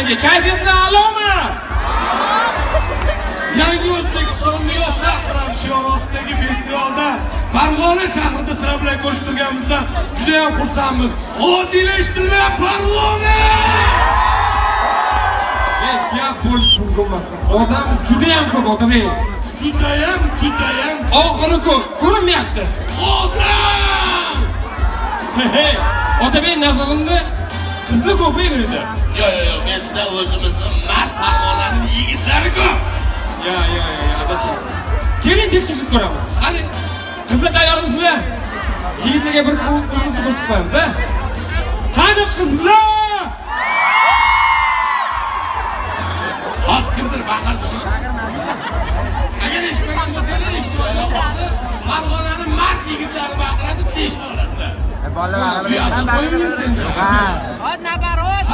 Farg'onaga. Kayfiyatlar a'lomi? Yangi O'zbekiston yoshlar shiori ostidagi festivalda Farg'ona shahrida sizlar bilan ko'rishtirganimizda juda ham xursandmiz. Ovozinglar eshitilmayapti Farg'ona! Gap bo'lish mumkin emas. Odam juda ham ko'p, Otabek. Judayam. Oxiri ko'rinmayapti. Odam! Otabek nazarimda qizlar ko'p edi. Yo'q, menda o'zimizning mard Farg'onaning yigitlari ko'p. Ya, adashamiz. Keling tekshirib ko'ramiz. Qani, Qizlar tayyormisizlar? Yigitlarga bir o'zimizni ko'rsatib qo'yamiz, ha? Qani qizlar? hozir kimdir baqirdimi? Agar eshitmagan bo'lsangiz eshitib hozir Farg'onaning mard yigitlari baqiradi deb eshitib olasizlar. Bolalar. Bu yoqda qo'yib yursin. Ha. Hadi nabarot.